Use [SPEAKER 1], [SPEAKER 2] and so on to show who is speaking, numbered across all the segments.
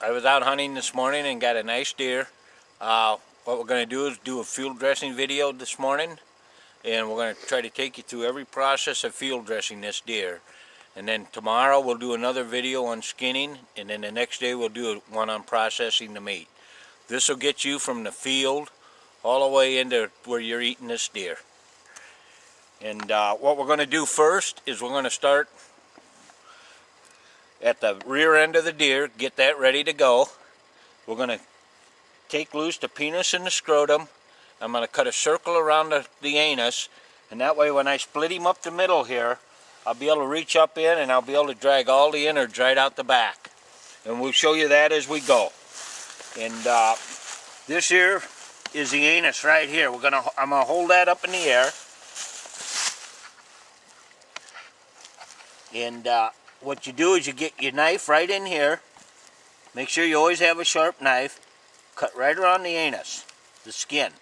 [SPEAKER 1] I was out hunting this morning and got a nice deer. What we're going to do is do a field dressing video this morning, and we're going to try to take you through every process of field dressing this deer. And then tomorrow we'll do another video on skinning, and then the next day we'll do one on processing the meat. This will get you from the field all the way into where you're eating this deer. And what we're going to do first is we're going to start at the rear end of the deer, get that ready to go. We're going to take loose the penis and the scrotum. I'm going to cut a circle around the anus, and that way when I split him up the middle here, I'll be able to reach up in and I'll be able to drag all the innards right out the back. And we'll show you that as we go. And this here is the anus right here. I'm going to hold that up in the air. And what you do is you get your knife right in here. Make sure you always have a sharp knife. Cut right around the anus, the skin,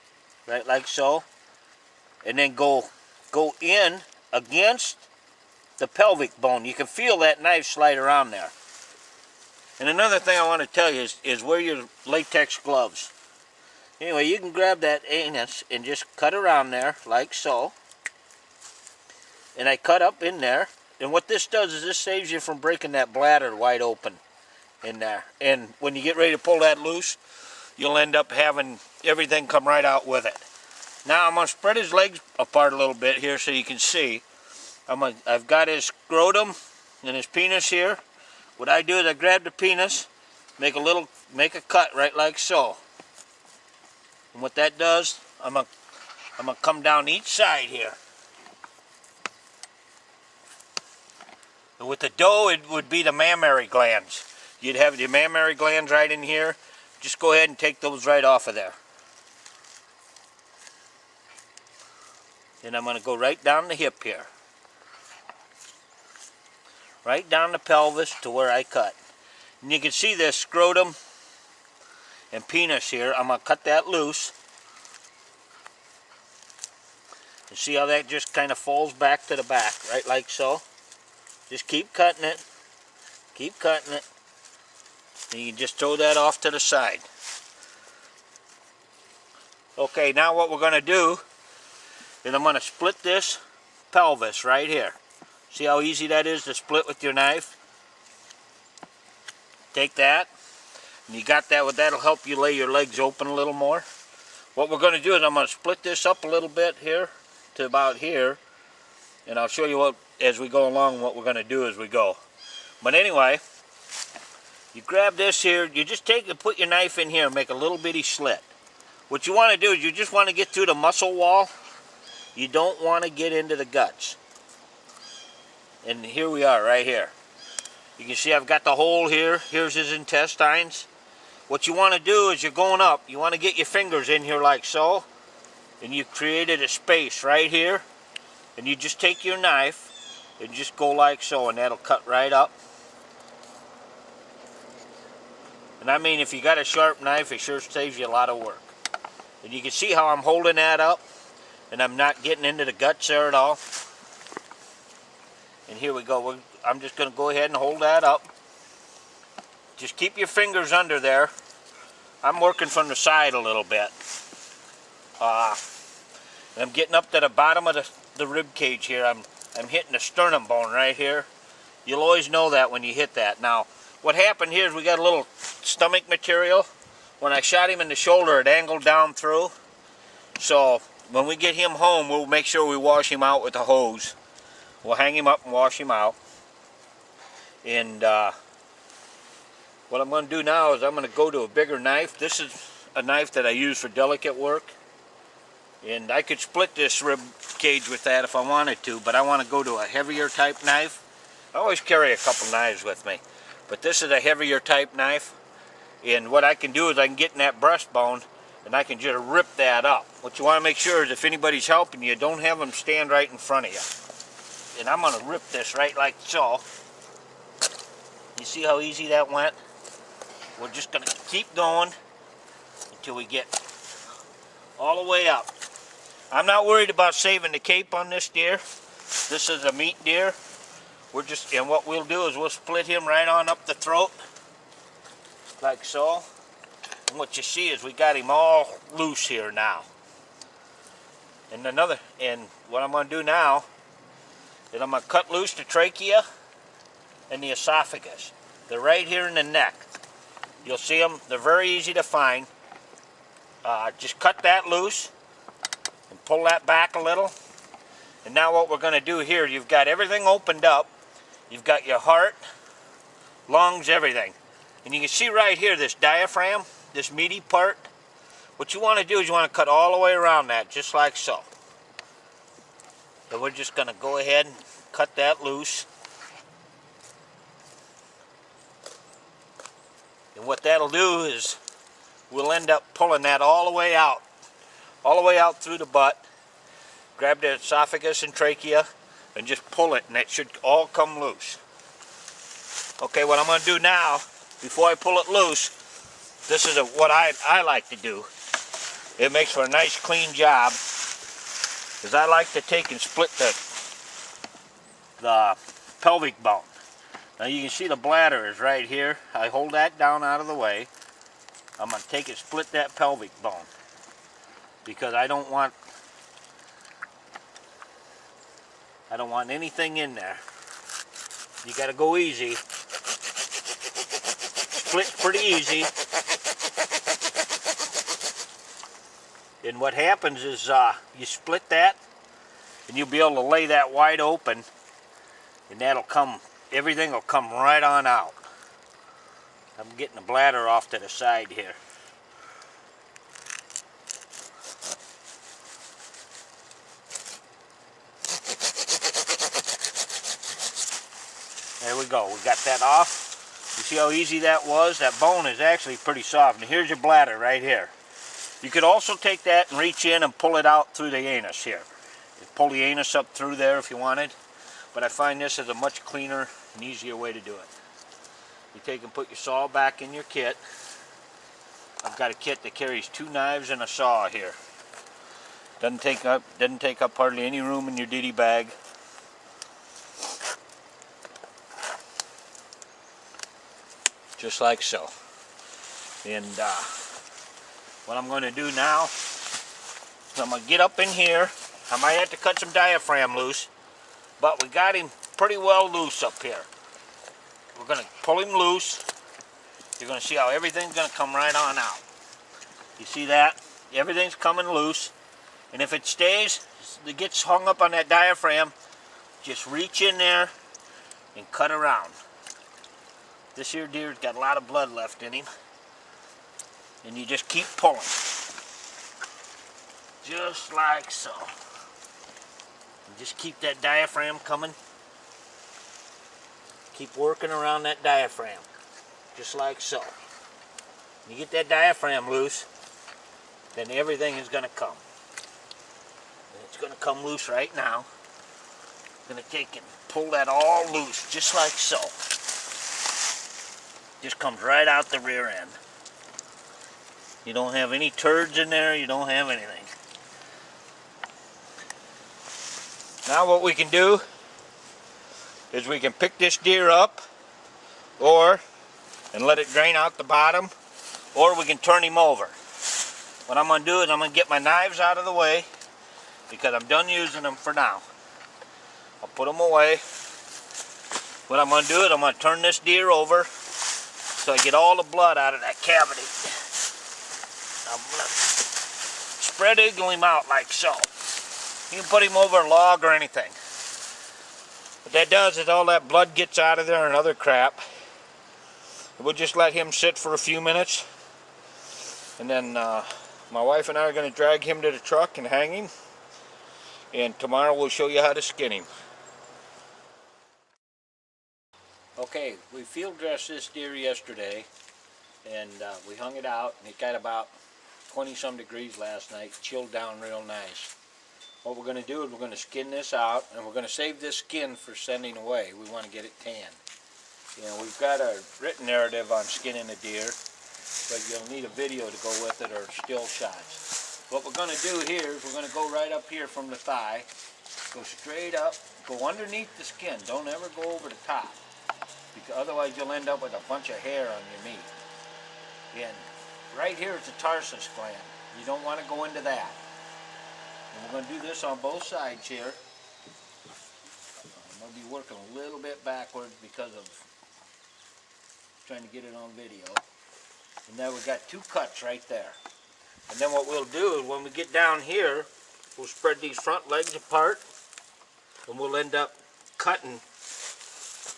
[SPEAKER 1] right like so. And then go in against the pelvic bone. You can feel that knife slide around there. And another thing I want to tell you is wear your latex gloves. Anyway, you can grab that anus and just cut around there like so. And I cut up in there. And what this does is this saves you from breaking that bladder wide open in there. And when you get ready to pull that loose, you'll end up having everything come right out with it. Now I'm going to spread his legs apart a little bit here so you can see. I've got his scrotum and his penis here. What I do is I grab the penis, make a cut right like so. And what that does, I'm gonna come down each side here. And with the doe, it would be the mammary glands. You'd have the mammary glands right in here. Just go ahead and take those right off of there. Then I'm going to go right down the hip here. Right down the pelvis to where I cut. And you can see this scrotum and penis here. I'm going to cut that loose. You see how that just kind of falls back to the back, right like so? Just keep cutting it. Keep cutting it. And you can just throw that off to the side. Okay, now what we're going to do is I'm going to split this pelvis right here. See how easy that is to split with your knife? Take that. And you got that. That'll help you lay your legs open a little more. What we're going to do is I'm going to split this up a little bit here to about here. And I'll show you what, as we go along, what we're going to do as we go. But anyway, you grab this here, you just take and put your knife in here and make a little bitty slit. What you want to do is you just want to get through the muscle wall. You don't want to get into the guts. And here we are, right here. You can see I've got the hole here. Here's his intestines. What you want to do is you're going up. You want to get your fingers in here like so. And you created a space right here. And you just take your knife and just go like so, and that'll cut right up. And I mean, if you got a sharp knife, it sure saves you a lot of work. And you can see how I'm holding that up, and I'm not getting into the guts there at all. And here we go. I'm just going to go ahead and hold that up. Just keep your fingers under there. I'm working from the side a little bit. And I'm getting up to the bottom of the rib cage here. I'm hitting the sternum bone right here. You'll always know that when you hit that. Now, what happened here is we got a little stomach material. When I shot him in the shoulder, it angled down through. So when we get him home, we'll make sure we wash him out with the hose. We'll hang him up and wash him out. And what I'm going to do now is I'm going to go to a bigger knife. This is a knife that I use for delicate work. And I could split this rib cage with that if I wanted to, but I want to go to a heavier type knife. I always carry a couple knives with me, but this is a heavier type knife. And what I can do is I can get in that breastbone and I can just rip that up. What you want to make sure is if anybody's helping you, don't have them stand right in front of you. And I'm going to rip this right like so. You see how easy that went? We're just going to keep going until we get all the way up. I'm not worried about saving the cape on this deer. This is a meat deer. And what we'll do is we'll split him right on up the throat. like so. And what you see is we got him all loose here now. And what I'm going to do now is I'm going to cut loose the trachea and the esophagus. They're right here in the neck. You'll see them. They're very easy to find. Just cut that loose and pull that back a little. And now what we're going to do here, you've got everything opened up. You've got your heart, lungs, everything. And you can see right here this diaphragm, this meaty part. What you want to do is you want to cut all the way around that, just like so. So we're just going to go ahead and cut that loose. And what that'll do is we'll end up pulling that all the way out through the butt. Grab the esophagus and trachea and just pull it, and it should all come loose. Okay, what I'm going to do now, before I pull it loose, this is what I like to do. It makes for a nice clean job, because I like to take and split the pelvic bone. Now you can see the bladder is right here. I hold that down out of the way. I'm going to take and split that pelvic bone, because I don't want anything in there. You got to go easy. Split pretty easy. And what happens is you split that, and you'll be able to lay that wide open, and everything will come right on out. I'm getting the bladder off to the side here. There we go. We got that off. You see how easy that was? That bone is actually pretty soft. And here's your bladder right here. You could also take that and reach in and pull it out through the anus here. You pull the anus up through there if you wanted. But I find this is a much cleaner and easier way to do it. You take and put your saw back in your kit. I've got a kit that carries 2 knives and a saw here. Doesn't take up hardly any room in your ditty bag. Just like so. And what I'm going to do now is I'm going to get up in here. I might have to cut some diaphragm loose, but we got him pretty well loose up here. We're going to pull him loose. You're going to see how everything's going to come right on out. You see that? Everything's coming loose. And if it stays, it gets hung up on that diaphragm, just reach in there and cut around. This here deer's got a lot of blood left in him. And you just keep pulling. Just like so. And just keep that diaphragm coming. Keep working around that diaphragm. Just like so. When you get that diaphragm loose, then everything is going to come. And it's going to come loose right now. I'm going to take and pull that all loose, just like so. Just comes right out the rear end. You don't have any turds in there, you don't have anything. Now what we can do is we can pick this deer up and let it drain out the bottom, or we can turn him over. What I'm going to do is I'm going to get my knives out of the way, because I'm done using them for now. I'll put them away. What I'm going to do is I'm going to turn this deer over so I get all the blood out of that cavity. I'm going to spread eagle him out like so. You can put him over a log or anything. What that does is all that blood gets out of there and other crap. We'll just let him sit for a few minutes. And then my wife and I are going to drag him to the truck and hang him. And tomorrow we'll show you how to skin him. Okay, we field dressed this deer yesterday, and we hung it out, and it got about 20-some degrees last night, chilled down real nice. What we're going to do is we're going to skin this out, and we're going to save this skin for sending away. We want to get it tanned. You know, we've got a written narrative on skinning a deer, but you'll need a video to go with it or still shots. What we're going to do here is we're going to go right up here from the thigh, go straight up, go underneath the skin. Don't ever go over the top, because otherwise you'll end up with a bunch of hair on your meat. And right here is the tarsus gland. You don't want to go into that. And we're going to do this on both sides here. I'm going to be working a little bit backwards because of trying to get it on video. And now we've got 2 cuts right there. And then what we'll do is when we get down here, we'll spread these front legs apart and we'll end up cutting.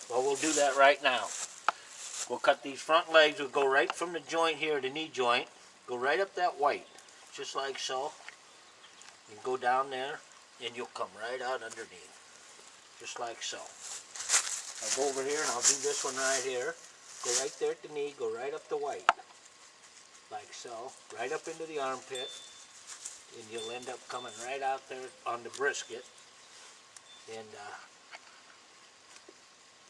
[SPEAKER 1] Well, we'll do that right now. We'll cut these front legs. We'll go right from the joint here, the knee joint, go right up that white, just like so. And go down there and you'll come right out underneath, just like so. I'll go over here and I'll do this one right here. Go right there at the knee, go right up the white, like so, right up into the armpit, and you'll end up coming right out there on the brisket. And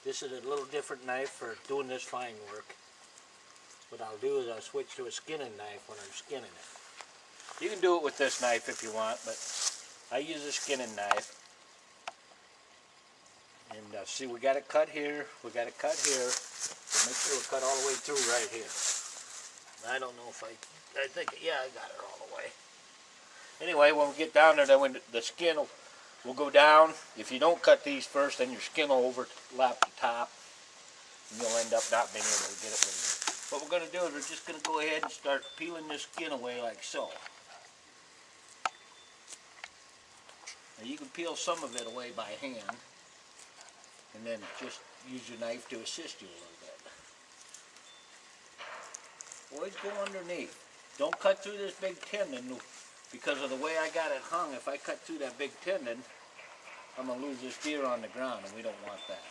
[SPEAKER 1] this is a little different knife for doing this fine work. What I'll do is I'll switch to a skinning knife when I'm skinning it. You can do it with this knife if you want, but I use a skinning knife. And see, we got it cut here, we got it cut here. So make sure we cut all the way through right here. I don't know if I think, yeah, I got it all the way. Anyway, when we get down there, then when the skin will go down. If you don't cut these first, then your skin will overlap the top, and you'll end up not being able to get it later. What we're going to do is we're just going to go ahead and start peeling this skin away like so. Now you can peel some of it away by hand, and then just use your knife to assist you a little bit. Always go underneath. Don't cut through this big tendon because of the way I got it hung. If I cut through that big tendon, I'm going to lose this deer on the ground, and we don't want that.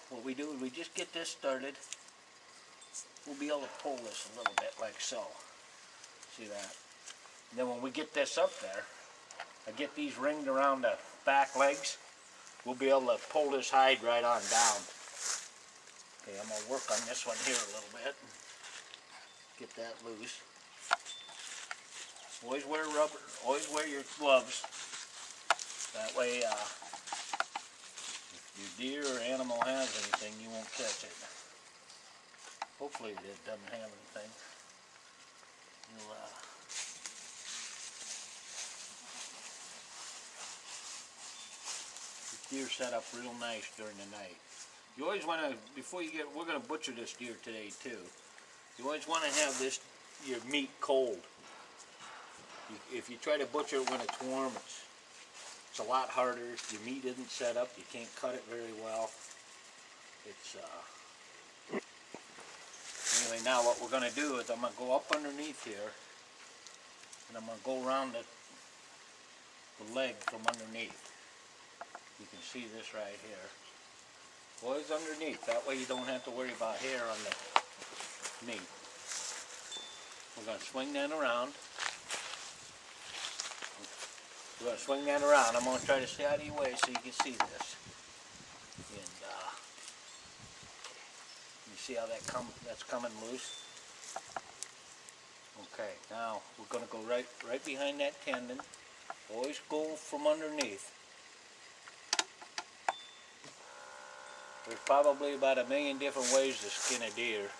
[SPEAKER 1] What we do is we just get this started. We'll be able to pull this a little bit like so. See that? And then when we get this up there, I get these ringed around the back legs. We'll be able to pull this hide right on down. Okay, I'm going to work on this one here a little bit. Get that loose. Always wear rubber, always wear your gloves. That way, if your deer or animal has anything, you won't catch it. Hopefully it doesn't have anything. You'll, deer set up real nice during the night. You always want to, before you get, we're going to butcher this deer today too. You always want to have this, your meat cold. If you try to butcher it when it's warm, it's a lot harder. Your meat isn't set up. You can't cut it very well. It's anyway. Now what we're going to do is I'm going to go up underneath here, and I'm going to go around the leg from underneath. You can see this right here. Always underneath. That way you don't have to worry about hair on the meat. We're going to swing that around. We're going to swing that around. I'm going to try to stay out of your way so you can see this. And you see how that's coming loose? Okay, now we're going to go right behind that tendon. Always go from underneath. There's probably about 1,000,000 different ways to skin a deer.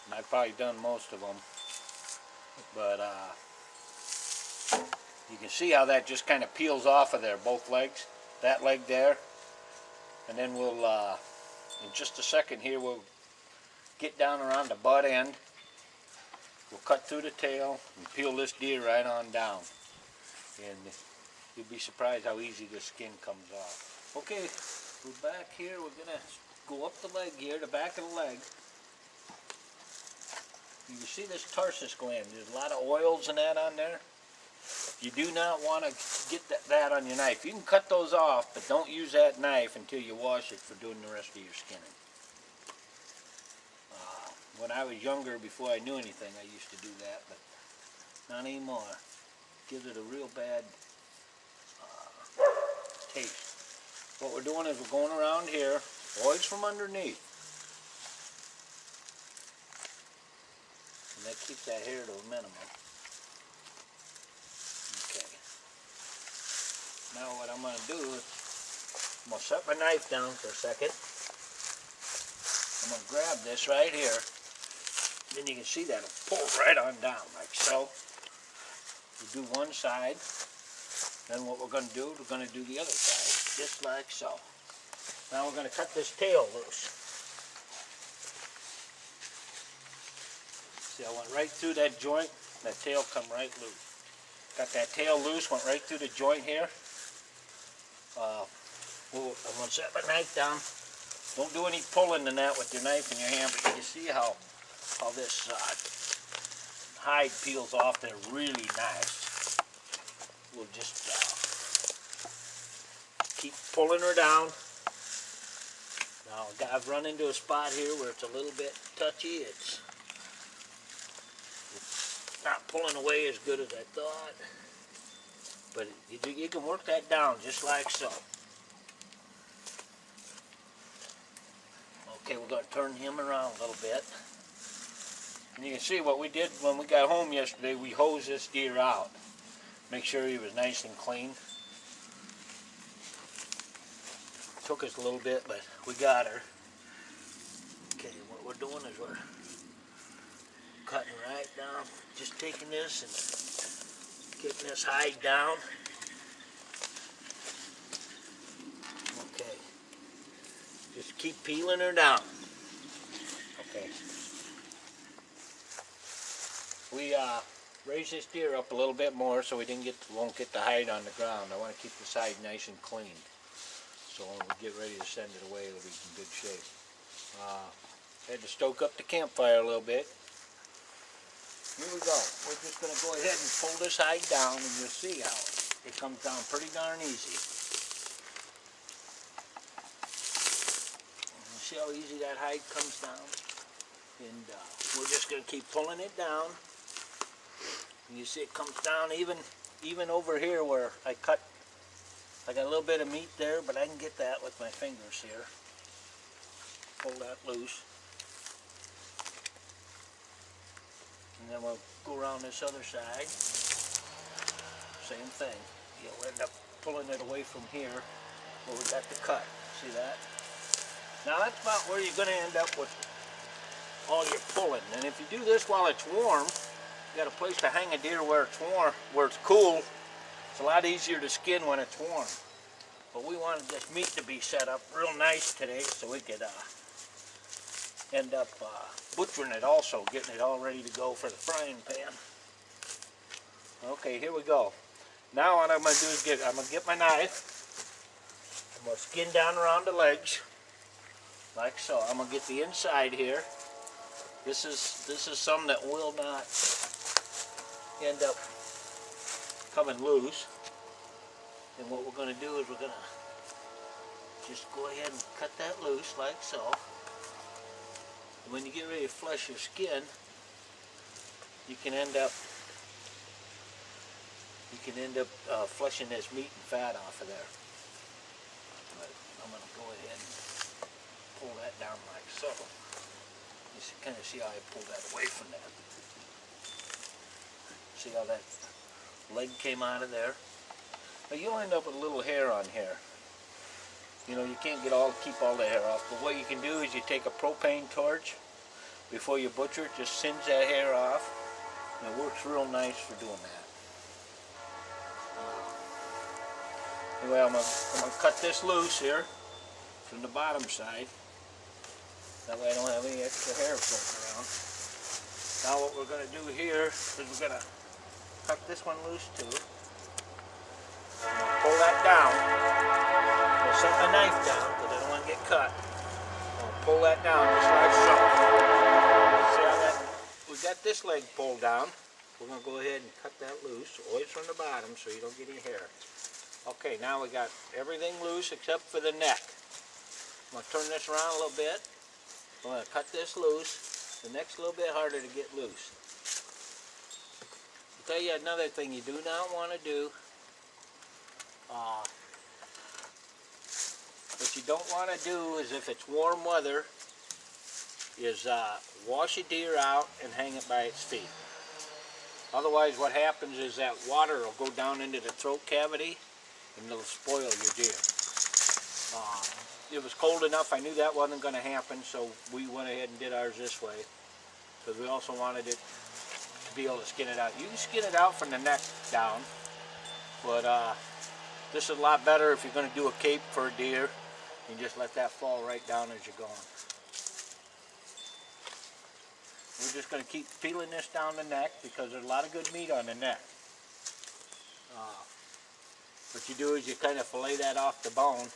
[SPEAKER 1] And I've probably done most of them. But you can see how that just kind of peels off of there, both legs. That leg there. And then we'll, in just a second here, we'll get down around the butt end. We'll cut through the tail and peel this deer right on down. And you'll be surprised how easy the skin comes off. Okay. We're back here. We're going to go up the leg here, the back of the leg. You can see this tarsus gland. There's a lot of oils and that on there. You do not want to get that on your knife. You can cut those off, but don't use that knife until you wash it for doing the rest of your skinning. When I was younger, before I knew anything, I used to do that, but not anymore. Gives it a real bad taste. What we're doing is we're going around here, always from underneath. And that keeps that hair to a minimum. Okay. Now what I'm going to do is, I'm going to set my knife down for a second. I'm going to grab this right here. then you can see that'll pull right on down like so. We do one side, then what we're going to do, we're going to do the other side, just like so. Now we're going to cut this tail loose. See, I went right through that joint, that tail come right loose. Got that tail loose, went right through the joint here. I'm going to set my knife down. Don't do any pulling in that with your knife in your hand, but you can see how this hide peels off there really nice. We'll just keep pulling her down. Now I've run into a spot here where it's a little bit touchy. It's not pulling away as good as I thought, but you can work that down just like so. Okay, we're going to turn him around a little bit. And you can see what we did when we got home yesterday. We hosed this deer out. Make sure he was nice and clean. Took us a little bit, but we got her. Okay, what we're doing is we're cutting right down. Just taking this and getting this hide down. Okay. Just keep peeling her down. Okay. We raised this deer up a little bit more so we won't get the hide on the ground. I want to keep this hide nice and clean. So when we get ready to send it away, it'll be in good shape. Had to stoke up the campfire a little bit. Here we go. We're just going to go ahead and pull this hide down, and you'll see how it comes down pretty darn easy. You see how easy that hide comes down? And we're just going to keep pulling it down. And you see it comes down even over here where I cut. I got a little bit of meat there, but I can get that with my fingers here. Pull that loose. And then we'll go around this other side. Same thing. You'll end up pulling it away from here where we got the cut. See that? Now that's about where you're going to end up with all your pulling. And if you do this while it's warm, you got a place to hang a deer where it's warm, where it's cool. It's a lot easier to skin when it's warm. But we wanted this meat to be set up real nice today so we could end up butchering it also, getting it all ready to go for the frying pan. Okay, here we go. Now what I'm going to do is I'm going to get my knife. I'm going to skin down around the legs, like so. I'm going to get the inside here. This is some that will not end up coming loose. And what we're going to do is we're going to just go ahead and cut that loose like so. And when you get ready to flush your skin, you can end up flushing this meat and fat off of there. But I'm going to go ahead and pull that down like so. You kind of see how I pull that away from that. See how that leg came out of there? But you'll end up with a little hair on here. You know, you can't keep all the hair off, but what you can do is you take a propane torch before you butcher it, just singe that hair off, and it works real nice for doing that. Anyway, I'm gonna cut this loose here from the bottom side. That way I don't have any extra hair floating around. Now what we're gonna do here is we're gonna cut this one loose too. Pull that down. I'm gonna set my knife down because I don't want to get cut. I'm gonna pull that down just like so. See how that? We got this leg pulled down. We're gonna go ahead and cut that loose, always from the bottom, so you don't get any hair. Okay, now we got everything loose except for the neck. I'm gonna turn this around a little bit. I'm gonna cut this loose. The neck's a little bit harder to get loose. I'll tell you another thing you do not want to do. What you don't want to do is, if it's warm weather, is wash a deer out and hang it by its feet. Otherwise what happens is that water will go down into the throat cavity and it'll spoil your deer. It was cold enough, I knew that wasn't going to happen, so we went ahead and did ours this way. because we also wanted it to be able to skin it out. You can skin it out from the neck down, but this is a lot better if you're going to do a cape for a deer. You just let that fall right down as you're going. We're just going to keep peeling this down the neck because there's a lot of good meat on the neck. What you do is you kind of fillet that off the bone,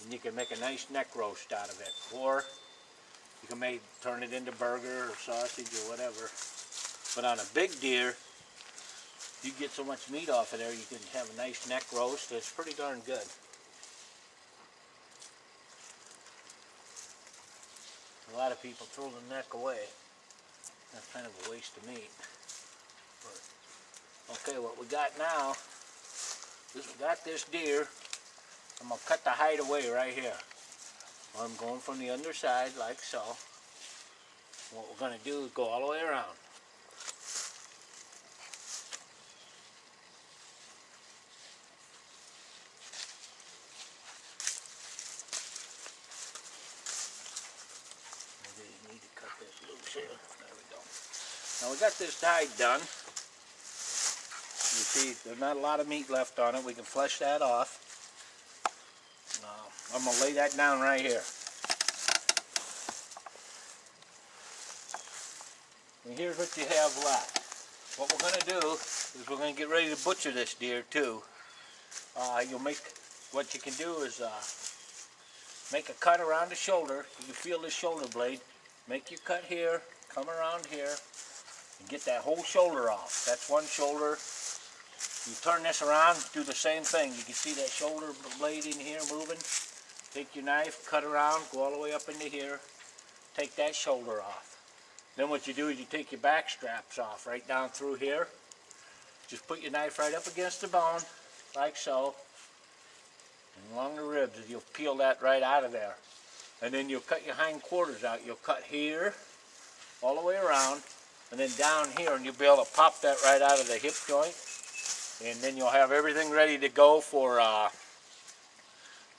[SPEAKER 1] and you can make a nice neck roast out of it. Or you can turn it into burger or sausage or whatever. But on a big deer, you get so much meat off of there, you can have a nice neck roast. It's pretty darn good. A lot of people throw the neck away. That's kind of a waste of meat. But, okay, what we got now is we got this deer. I'm going to cut the hide away right here. I'm going from the underside like so. What we're going to do is go all the way around. Maybe you need to cut this loose here. There we go. Now we got this hide done. You see, there's not a lot of meat left on it. We can flesh that off. I'm going to lay that down right here. And here's what you have left. What we're going to do is we're going to get ready to butcher this deer too. What you can do is make a cut around the shoulder. You can feel this shoulder blade. Make your cut here, come around here, and get that whole shoulder off. That's one shoulder. You turn this around, do the same thing. You can see that shoulder blade in here moving. Take your knife, cut around, go all the way up into here. Take that shoulder off. Then what you do is you take your back straps off right down through here. Just put your knife right up against the bone, like so. And along the ribs, and you'll peel that right out of there. And then you'll cut your hind quarters out. You'll cut here, all the way around, and then down here, and you'll be able to pop that right out of the hip joint. And then you'll have everything ready to go for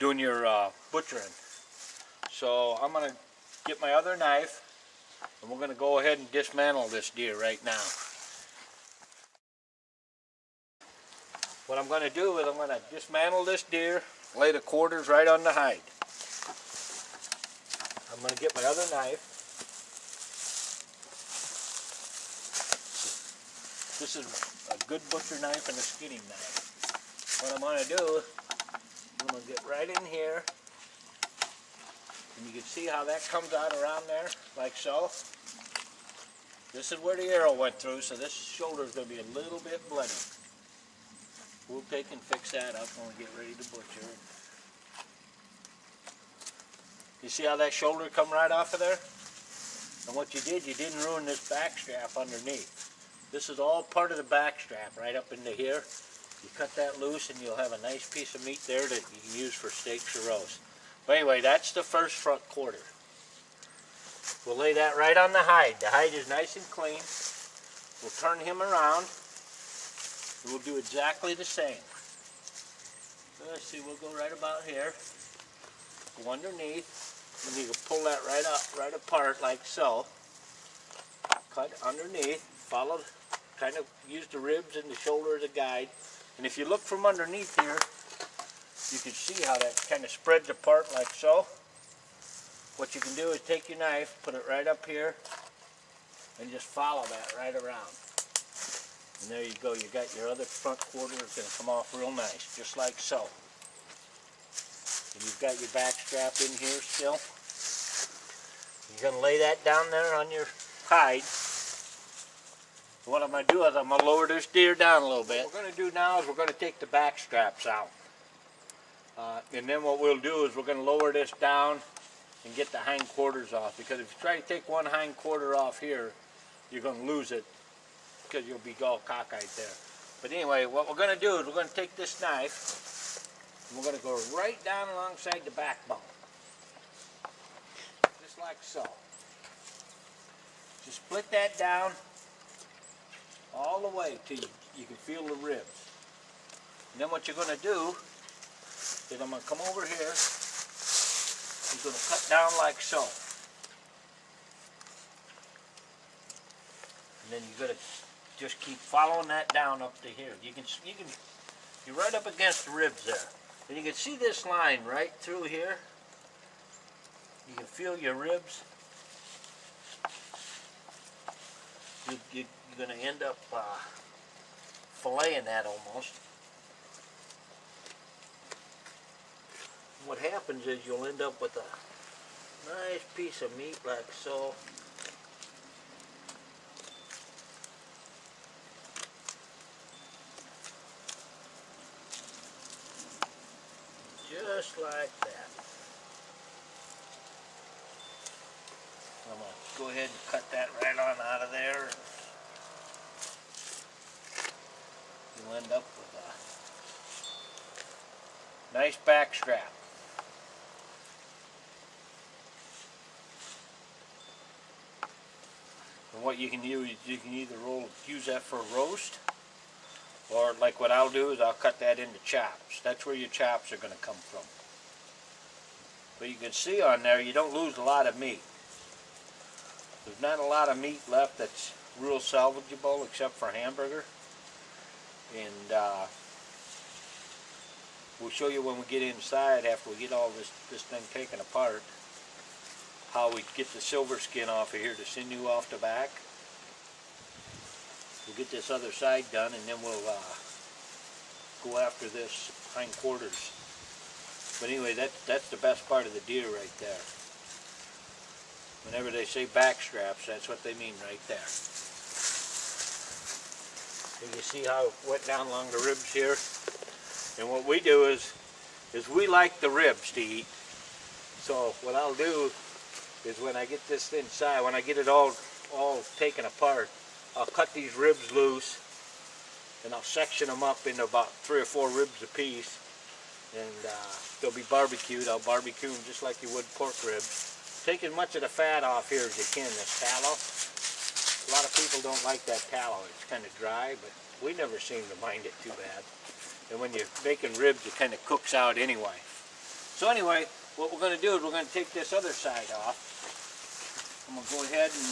[SPEAKER 1] doing your butchering. So I'm going to get my other knife, and we're going to go ahead and dismantle this deer right now. What I'm going to do is I'm going to dismantle this deer, lay the quarters right on the hide. I'm going to get my other knife. This is a good butcher knife and a skinning knife. What I'm going to do, I'm going to get right in here, and you can see how that comes out around there, like so. This is where the arrow went through, so this shoulder is going to be a little bit bloody. We'll take and fix that up when we get ready to butcher it. You see how that shoulder come right off of there? And what you did, you didn't ruin this back strap underneath. This is all part of the back strap right up into here. You cut that loose and you'll have a nice piece of meat there that you can use for steaks or roast. But anyway, that's the first front quarter. We'll lay that right on the hide. The hide is nice and clean. We'll turn him around. And we'll do exactly the same. So let's see, we'll go right about here. Go underneath. And you can pull that right up, right apart like so. Cut underneath. Follow, kind of use the ribs and the shoulder as a guide. And if you look from underneath here, you can see how that kind of spreads apart like so. What you can do is take your knife, put it right up here, and just follow that right around. And there you go, you got your other front quarter. It's going to come off real nice, just like so. And you've got your back strap in here still. You're going to lay that down there on your hide. What I'm going to do is I'm going to lower this deer down a little bit. What we're going to do now is we're going to take the back straps out. And then what we'll do is we're going to lower this down and get the hind quarters off. Because if you try to take one hind quarter off here, you're going to lose it because you'll be all cockeyed there. But anyway, what we're going to do is we're going to take this knife and we're going to go right down alongside the backbone. Just like so. Just split that down all the way till you can feel the ribs. And then what you're going to do is I'm going to come over here. I'm going to cut down like so. And then you're gonna just keep following that down up to here. You're right up against the ribs there. And you can see this line right through here. You can feel your ribs. You're gonna end up filleting that almost. What happens is you'll end up with a nice piece of meat like so. Just like that. I'm going to go ahead and cut that right on out of there. You'll end up with a nice back strap. And what you can do is you can either use that for a roast, or like what I'll do is I'll cut that into chops. That's where your chops are going to come from. But you can see on there you don't lose a lot of meat. There's not a lot of meat left that's real salvageable except for hamburger. And we'll show you when we get inside after we get all this thing taken apart how we get the silver skin off of here, the sinew off the back. We'll get this other side done and then we'll go after this hindquarters. But anyway, that's the best part of the deer right there. Whenever they say back straps, that's what they mean right there. You can see how it went down along the ribs here. And what we do is we like the ribs to eat. So what I'll do is when I get this inside, when I get it all taken apart, I'll cut these ribs loose and I'll section them up into about 3 or 4 ribs a piece, and they'll be barbecued. I'll barbecue them just like you would pork ribs. Take as much of the fat off here as you can, this tallow. A lot of people don't like that tallow. It's kind of dry, but we never seem to mind it too bad. And when you're making ribs, it kind of cooks out anyway. So anyway, what we're going to do is we're going to take this other side off. I'm going to go ahead and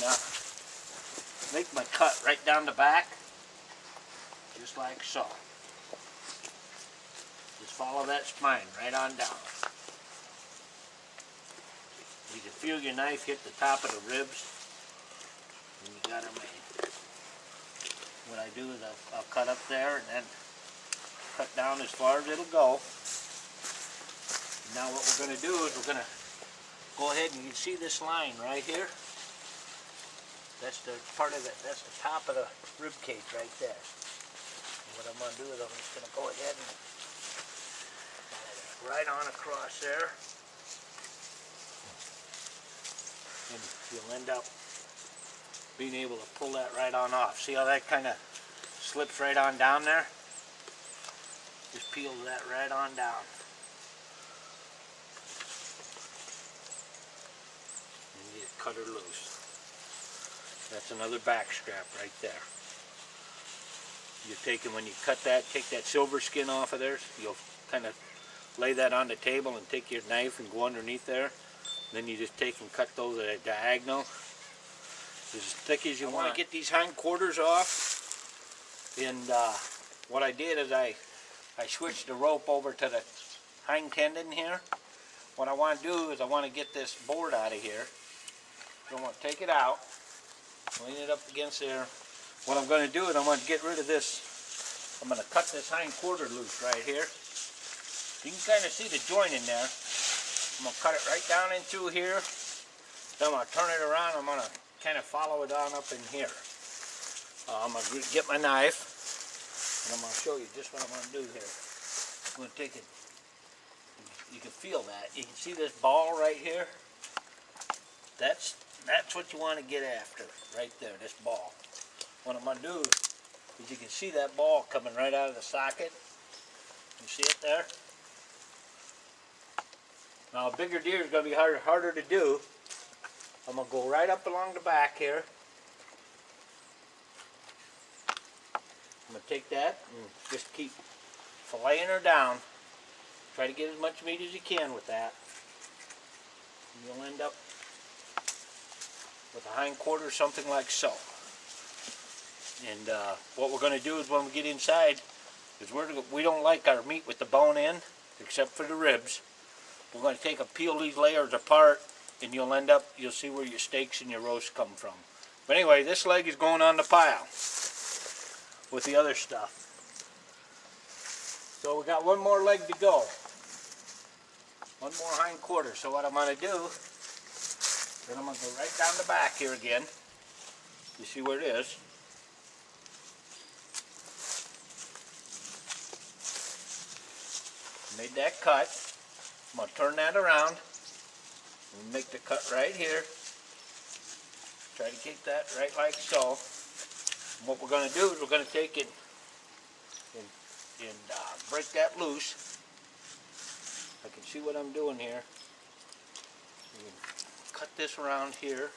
[SPEAKER 1] make my cut right down the back, just like so. Just follow that spine right on down. You can feel your knife hit the top of the ribs, and you got her made. What I do is I'll cut up there and then cut down as far as it'll go. Now what we're going to do is we're going to go ahead and you can see this line right here. That's the part of it. That's the top of the rib cage right there. And what I'm going to do is I'm just going to go ahead and right on across there. And you'll end up being able to pull that right on off. See how that kind of slips right on down there? Just peel that right on down. And you cut her loose. That's another back strap right there. You're taking, when you cut that, take that silver skin off of there. You'll kind of lay that on the table and take your knife and go underneath there. Then you just take and cut those at a diagonal, as thick as you want. To get these hindquarters off, and what I did is I switched the rope over to the hind tendon here. What I want to do is I want to get this board out of here. So I'm going to take it out, lean it up against there. What I'm going to do is I'm going to get rid of this. I'm going to cut this hindquarter loose right here. You can kind of see the joint in there. I'm going to cut it right down in through here. Then I'm going to turn it around. I'm going to kind of follow it on up in here. I'm going to get my knife, and I'm going to show you just what I'm going to do here. I'm going to take it. You can feel that. You can see this ball right here. That's what you want to get after, right there, this ball. What I'm going to do is you can see that ball coming right out of the socket. You see it there? Now a bigger deer is going to be harder to do. I'm going to go right up along the back here. I'm going to take that and just keep filleting her down. Try to get as much meat as you can with that. And you'll end up with a hindquarter something like so. And what we're going to do is when we get inside, is we don't like our meat with the bone in, except for the ribs. We're going to take and peel these layers apart, and you'll see where your steaks and your roast come from. But anyway, this leg is going on the pile with the other stuff. So we got one more leg to go. One more hind quarter. So what I'm going to do, then I'm going to go right down the back here again. You see where it is. Made that cut. I'm going to turn that around and make the cut right here. Try to keep that right like so. And what we're going to do is we're going to take it and break that loose. I can see what I'm doing here. Cut this around here.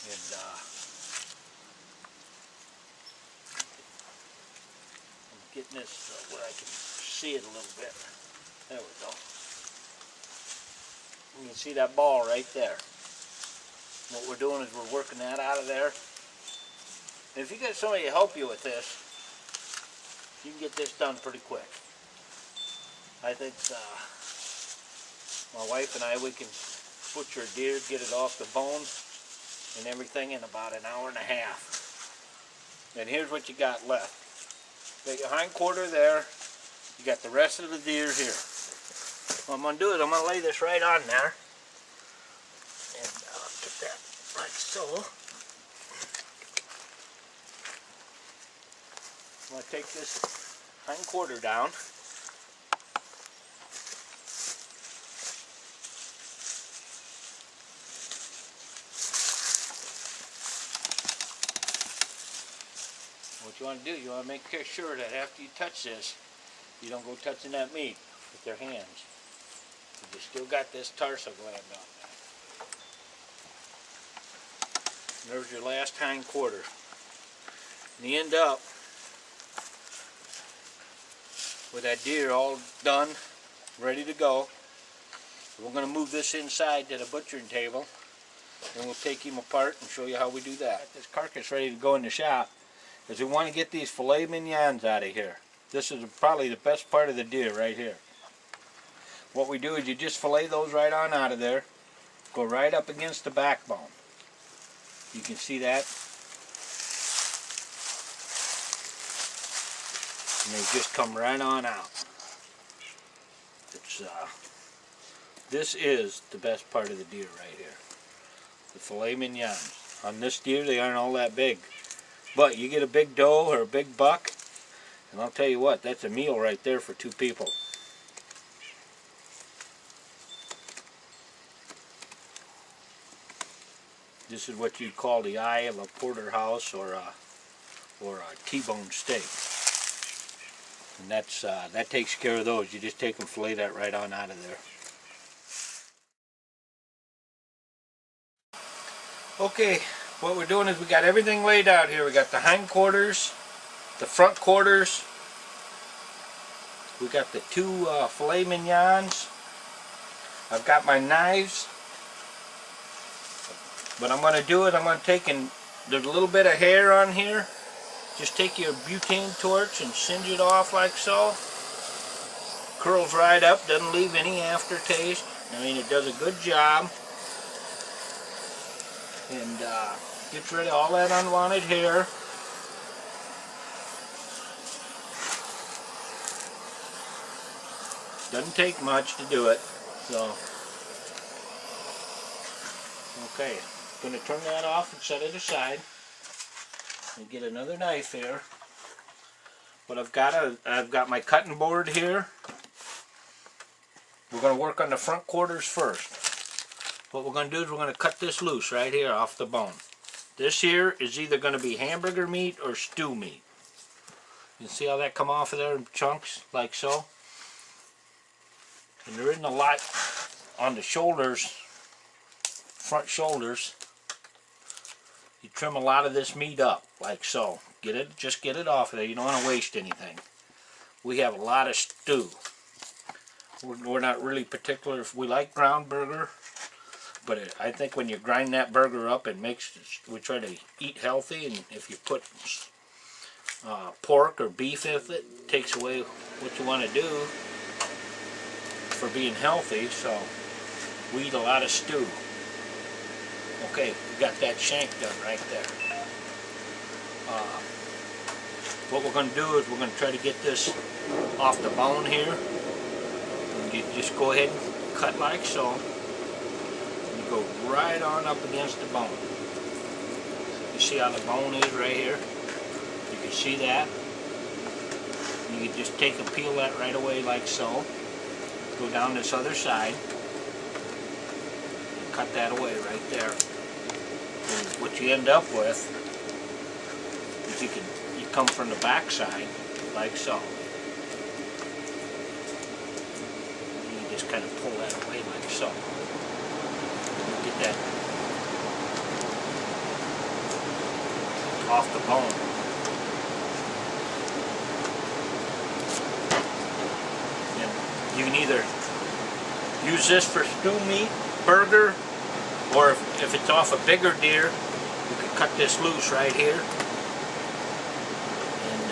[SPEAKER 1] And I'm getting this where I can see it a little bit. There we go. You can see that ball right there. What we're doing is we're working that out of there. And if you get somebody to help you with this, you can get this done pretty quick. I think my wife and I, we can butcher a deer, get it off the bone and everything in about an hour and a half. And here's what you got left. You got your hind quarter there. You got the rest of the deer here. What I'm going to do is I'm going to lay this right on there. And put that like so. I'm going to take this hind quarter down. What you want to do, you want to make sure that after you touch this, you don't go touching that meat with your hands. You still got this tarsal gland on there. There's your last hind quarter. And you end up with that deer all done, ready to go. We're going to move this inside to the butchering table, and we'll take him apart and show you how we do that. Got this carcass ready to go in the shop, because we want to get these filet mignons out of here. This is probably the best part of the deer right here. What we do is you just fillet those right on out of there, go right up against the backbone. You can see that. And they just come right on out. It's this is the best part of the deer right here. The filet mignons. On this deer, they aren't all that big. But you get a big doe or a big buck, and I'll tell you what, that's a meal right there for 2 people. This is what you'd call the eye of a porterhouse or a T-bone steak. And that's that takes care of those. You just take and fillet that right on out of there. Okay, what we're doing is we got everything laid out here. We got the hind quarters, the front quarters. We got the 2 filet mignons. I've got my knives. What I'm going to do is I'm going to take and there's a little bit of hair on here. Just take your butane torch and singe it off like so. Curls right up, doesn't leave any aftertaste. I mean, it does a good job. And gets rid of all that unwanted hair. Doesn't take much to do it. So, okay, I'm going to turn that off and set it aside. And get another knife here. But I've got my cutting board here. We're going to work on the front quarters first. What we're going to do is we're going to cut this loose right here off the bone. This here is either going to be hamburger meat or stew meat. You see how that come off of there in chunks like so? And there isn't a lot on the shoulders, front shoulders. You trim a lot of this meat up like so. Just get it off of there. You don't want to waste anything. We have a lot of stew. We're not really particular if we like ground burger. But I think when you grind that burger up, it makes, we try to eat healthy, and if you put pork or beef in it, it takes away what you want to do for being healthy. So we eat a lot of stew. Okay, we got that shank done right there. What we're going to do is we're going to try to get this off the bone here. And you just go ahead and cut like so. You go right on up against the bone. You see how the bone is right here? You can see that. You can just take and peel that right away like so. Go down this other side. And cut that away right there. And what you end up with is you come from the back side like so. And you just kind of pull that away like so. Get that off the bone. And you can either use this for stew meat, burger, or if it's off a bigger deer, you can cut this loose right here. And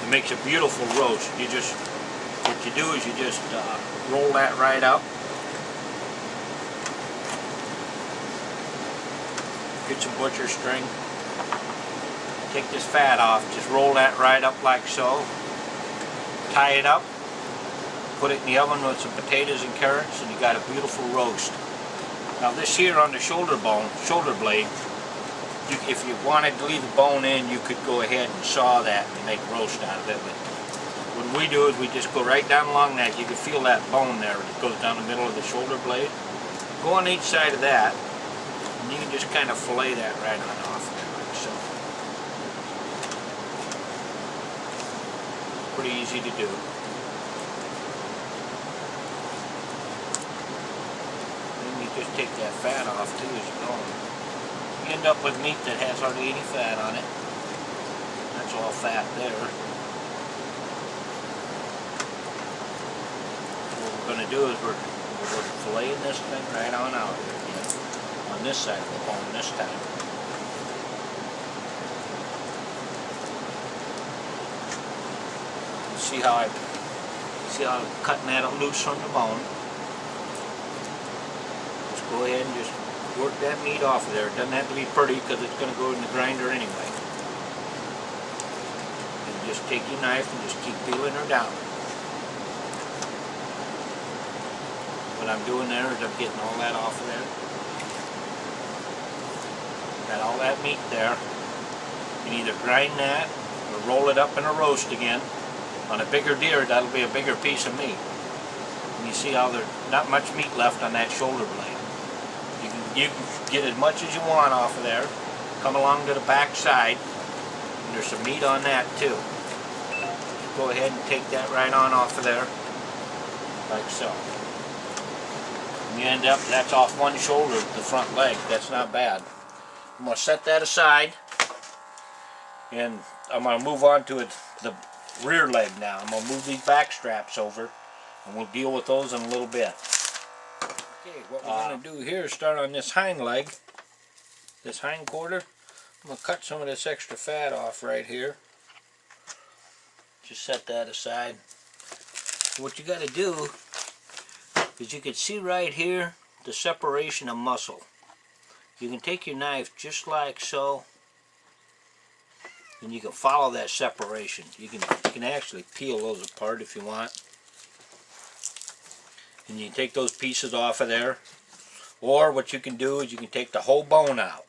[SPEAKER 1] it makes a beautiful roast. What you do is you just roll that right up. Get some butcher string. Take this fat off. Just roll that right up like so. Tie it up. Put it in the oven with some potatoes and carrots, and you got a beautiful roast. Now this here on the shoulder blade, if you wanted to leave the bone in, you could go ahead and saw that and make roast out of it. But what we do is we just go right down along that. You can feel that bone there. It goes down the middle of the shoulder blade. Go on each side of that. And you can just kind of fillet that right on off there like so. Pretty easy to do. Then you just take that fat off too as you go. You end up with meat that has hardly any fat on it. That's all fat there. What we're going to do is we're filleting this thing right on out here again. On this side of the bone this time. See how I'm cutting that loose from the bone. Just go ahead and just work that meat off of there. It doesn't have to be pretty because it's going to go in the grinder anyway. And just take your knife and just keep peeling her down. What I'm doing there is I'm getting all that off of there. Got all that meat there. You can either grind that or roll it up in a roast again. On a bigger deer, that'll be a bigger piece of meat. And you see how there's not much meat left on that shoulder blade. You can get as much as you want off of there. Come along to the back side, and there's some meat on that too. Go ahead and take that right on off of there, like so. And you end up, that's off one shoulder, the front leg. That's not bad. I'm going to set that aside, and I'm going to move on to the rear leg now. I'm going to move these back straps over, and we'll deal with those in a little bit. Okay, what we're going to do here is start on this hind leg, this hind quarter. I'm going to cut some of this extra fat off right here. Just set that aside. What you got to do is you can see right here the separation of muscle. You can take your knife just like so, and you can follow that separation. You can actually peel those apart if you want. And you can take those pieces off of there. Or what you can do is you can take the whole bone out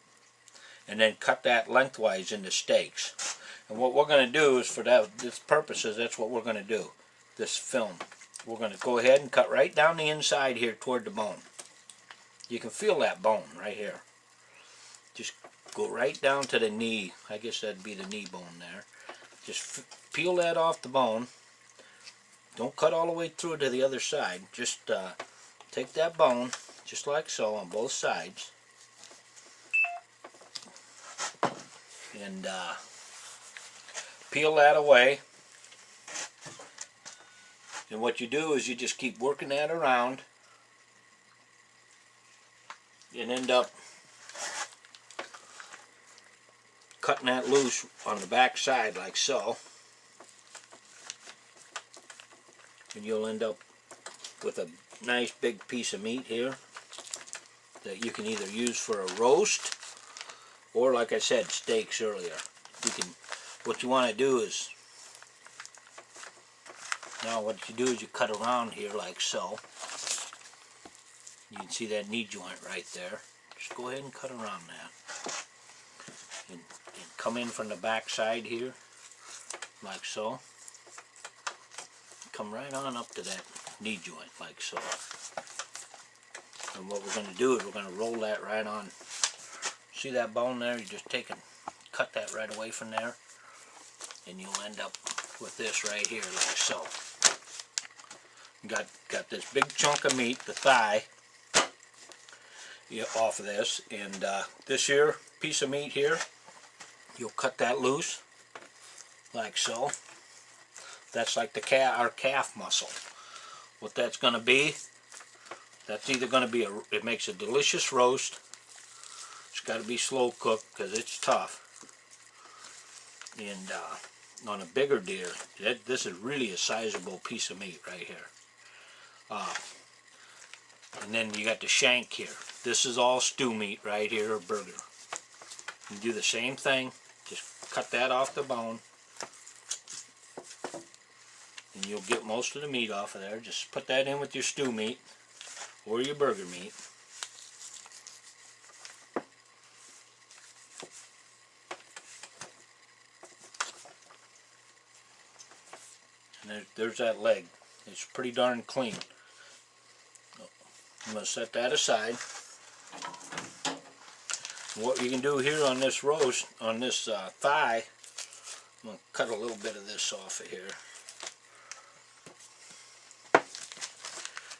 [SPEAKER 1] and then cut that lengthwise into steaks. And what we're going to do is, for this purposes, that's what we're going to do. This film. We're going to go ahead and cut right down the inside here toward the bone. You can feel that bone right here. Just go right down to the knee. I guess that'd be the knee bone there. Just peel that off the bone. Don't cut all the way through to the other side. Just take that bone, just like so, on both sides. And peel that away. And what you do is you just keep working that around. and end up cutting that loose on the back side like so, and you'll end up with a nice big piece of meat here that you can either use for a roast or, like I said, steaks earlier. What you want to do is, now what you do is you cut around here like so. You can see that knee joint right there. Just go ahead and cut around that. And come in from the back side here, like so. Come right on up to that knee joint, like so. And what we're going to do is we're going to roll that right on. See that bone there? You just cut that right away from there, and you'll end up with this right here, like so. Got this big chunk of meat, the thigh, off of this, and this here piece of meat here, you'll cut that loose like so. That's like our calf muscle. What that's going to be, that's either going to be it makes a delicious roast. It's got to be slow cooked because it's tough. And on a bigger deer, this is really a sizable piece of meat right here. And then you got the shank here. This is all stew meat right here, or burger. You do the same thing, just cut that off the bone, and you'll get most of the meat off of there. Just put that in with your stew meat or your burger meat. And there's that leg. It's pretty darn clean. I'm going to set that aside. What you can do here on this roast, on this thigh, I'm going to cut a little bit of this off of here.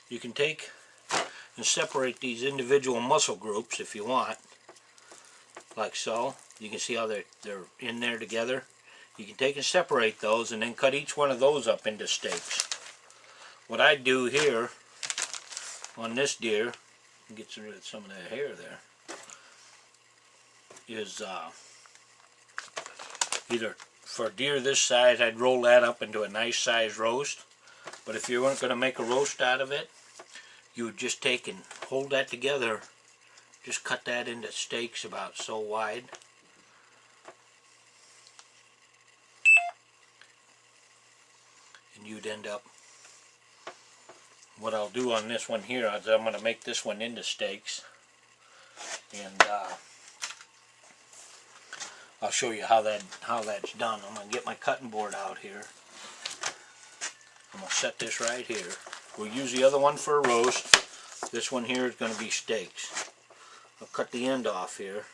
[SPEAKER 1] You can take and separate these individual muscle groups if you want, like so. You can see how they're in there together. You can take and separate those and then cut each one of those up into steaks. What I do here on this deer, get rid of some of that hair there, is either for a deer this size, I'd roll that up into a nice size roast. But if you weren't going to make a roast out of it, you would just take and hold that together, just cut that into steaks about so wide. And you'd end up, what I'll do on this one here is I'm going to make this one into steaks, and I'll show you how that's done. I'm going to get my cutting board out here. I'm going to set this right here. We'll use the other one for a roast. This one here is going to be steaks. I'll cut the end off here,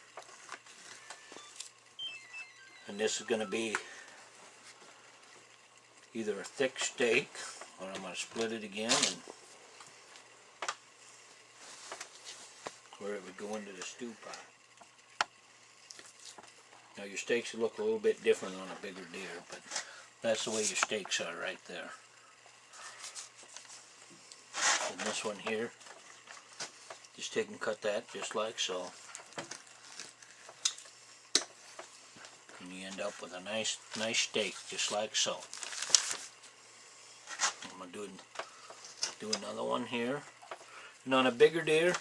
[SPEAKER 1] and this is going to be either a thick steak, or I'm going to split it again, and where it would go into the stew pot. Now your steaks will look a little bit different on a bigger deer, but that's the way your steaks are right there. And this one here, just take and cut that just like so. And you end up with a nice steak just like so. I'm going to do another one here. And on a bigger deer,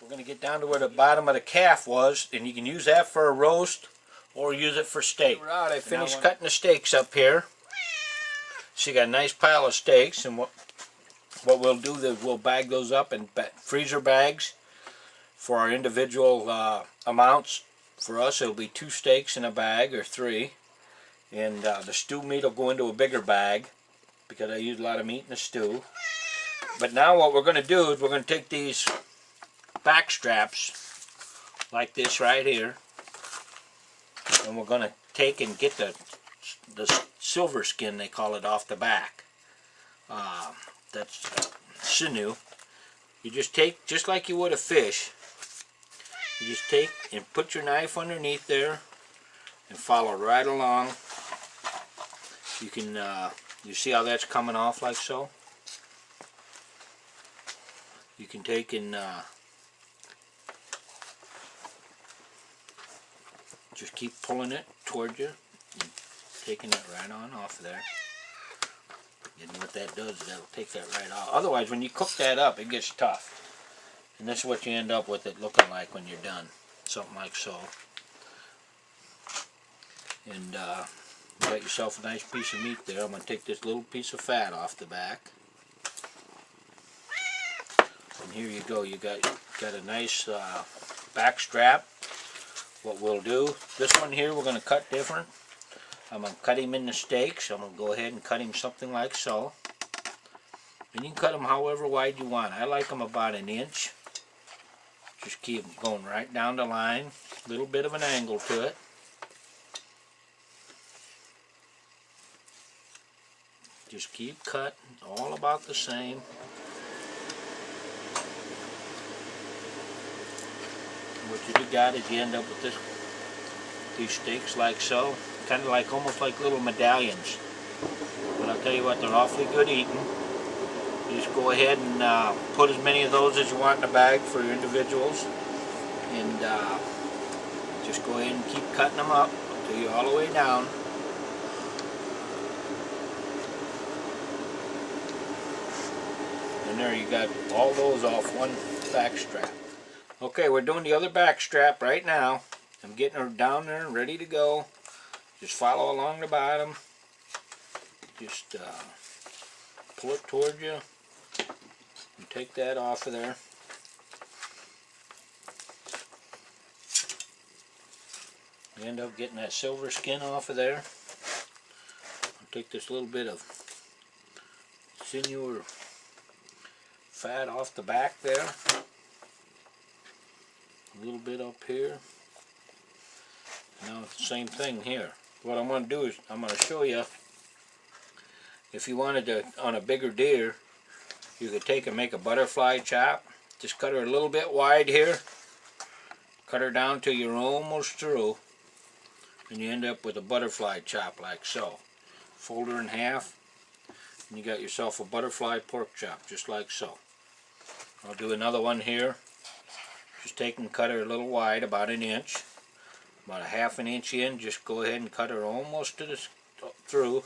[SPEAKER 1] we're going to get down to where the bottom of the calf was, and you can use that for a roast or use it for steak. I finished cutting the steaks up here. So you got a nice pile of steaks, and what we'll do is we'll bag those up in freezer bags for our individual amounts. For us, it'll be 2 steaks in a bag or 3, and the stew meat will go into a bigger bag because I use a lot of meat in the stew. But now what we're going to do is we're going to take these back straps like this right here, and we're going to take and get the silver skin, they call it, off the back. That's sinew. You just take, just like you would a fish, you just take and put your knife underneath there and follow right along. You can, you see how that's coming off like so? You can take and Just keep pulling it towards you and taking it right on off of there. And what that does is that'll take that right off. Otherwise, when you cook that up, it gets tough. And this is what you end up with it looking like when you're done. Something like so. And you got yourself a nice piece of meat there. I'm going to take this little piece of fat off the back. And here you go. You got a nice back strap. What we'll do, this one here we're going to cut different. I'm going to cut him into steaks. I'm going to go ahead and cut him something like so. And you can cut them however wide you want. I like them about 1 inch. Just keep them going right down the line. A little bit of an angle to it. Just keep cutting, all about the same. What you got is you end up with these steaks like so, kind of like almost like little medallions. But I'll tell you what, they're awfully good eating. You just go ahead and put as many of those as you want in the bag for your individuals, and just go ahead and keep cutting them up until you're all the way down. And there you got all those off one back strap. Okay, we're doing the other back strap right now. I'm getting her down there and ready to go. Just follow along the bottom. Just pull it towards you and take that off of there. You end up getting that silver skin off of there. I'll take this little bit of sinew or fat off the back there. A little bit up here. Now it's the same thing here. What I'm going to do is I'm going to show you, if you wanted to, on a bigger deer, you could take and make a butterfly chop. Just cut her a little bit wide here. Cut her down till you're almost through. And you end up with a butterfly chop like so. Fold her in half. And you got yourself a butterfly pork chop just like so. I'll do another one here. Just take and cut her a little wide, about 1 inch. About a ½ inch in, just go ahead and cut her almost to the through.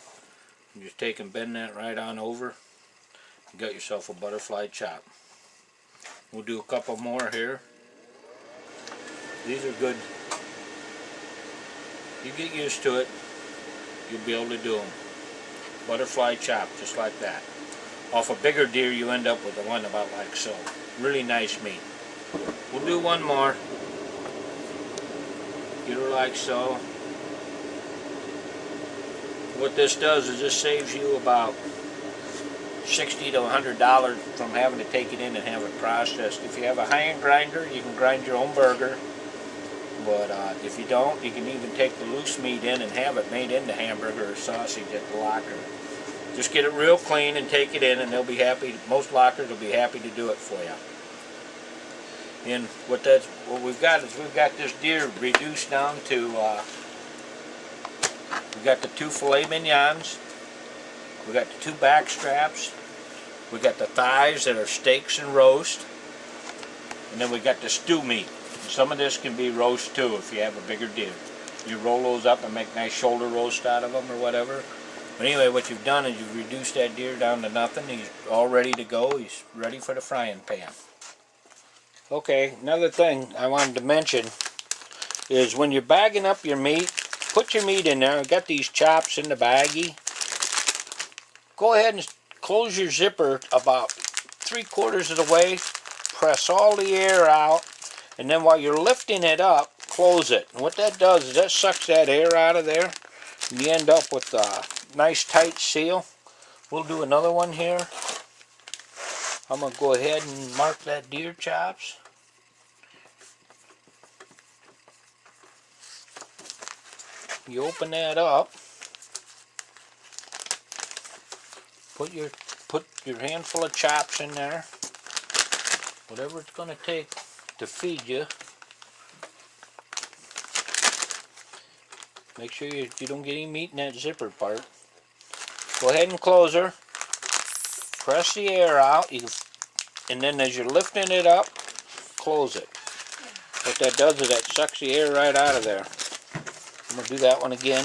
[SPEAKER 1] And just take and bend that right on over. You got yourself a butterfly chop. We'll do a couple more here. These are good. You get used to it, you'll be able to do them. Butterfly chop, just like that. Off a bigger deer, you end up with the one about like so. Really nice meat. We'll do one more. Get her like so. What this does is this saves you about $60 to $100 from having to take it in and have it processed. If you have a hand grinder, you can grind your own burger. But if you don't, you can even take the loose meat in and have it made into hamburger or sausage at the locker. Just get it real clean and take it in, and they'll be happy. Most lockers will be happy to do it for you. And what we've got is we've got this deer reduced down to we've got the 2 filet mignons, we got the 2 back straps, we got the thighs that are steaks and roast, and then we got the stew meat. And some of this can be roast too if you have a bigger deer. You roll those up and make nice shoulder roast out of them or whatever. But anyway, what you've done is you've reduced that deer down to nothing. He's all ready to go. He's ready for the frying pan. Okay, another thing I wanted to mention is when you're bagging up your meat, put your meat in there. I've got these chops in the baggie. Go ahead and close your zipper about 3/4 of the way. Press all the air out, and then while you're lifting it up, close it. And what that does is that sucks that air out of there, and you end up with a nice tight seal. We'll do another one here. I'm going to go ahead and mark that deer chops. You open that up. Put your handful of chops in there. Whatever it's going to take to feed you. Make sure you don't get any meat in that zipper part. Go ahead and close her. Press the air out, and then as you're lifting it up, close it. What that does is that sucks the air right out of there. I'm going to do that one again.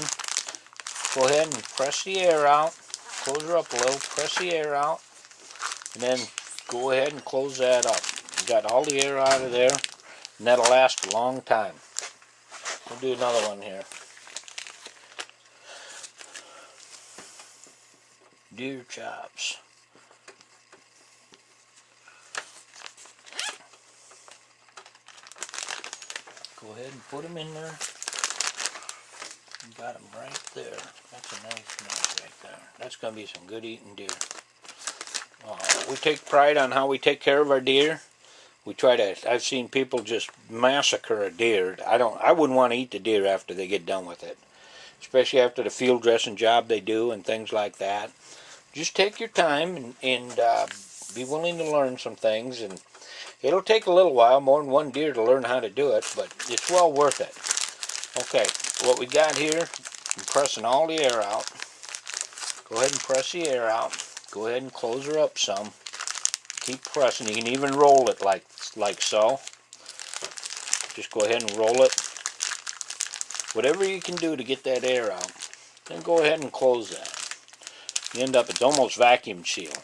[SPEAKER 1] Go ahead and press the air out. Close her up a little, press the air out, and then go ahead and close that up. You got all the air out of there, and that'll last a long time. We'll do another one here. Deer chops. Go ahead and put them in there. You got them right there. That's a nice mess right there. That's going to be some good eating deer. We take pride on how we take care of our deer. We try to. I've seen people just massacre a deer. I wouldn't want to eat the deer after they get done with it, especially after the field dressing job they do and things like that. Just take your time and be willing to learn some things, and it'll take a little while, more than one deer, to learn how to do it, but it's well worth it. Okay, what we got here, I'm pressing all the air out. Go ahead and press the air out. Go ahead and close her up some. Keep pressing. You can even roll it like so. Just go ahead and roll it. Whatever you can do to get that air out. Then go ahead and close that. You end up, it's almost vacuum sealed.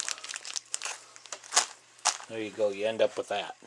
[SPEAKER 1] There you go, you end up with that.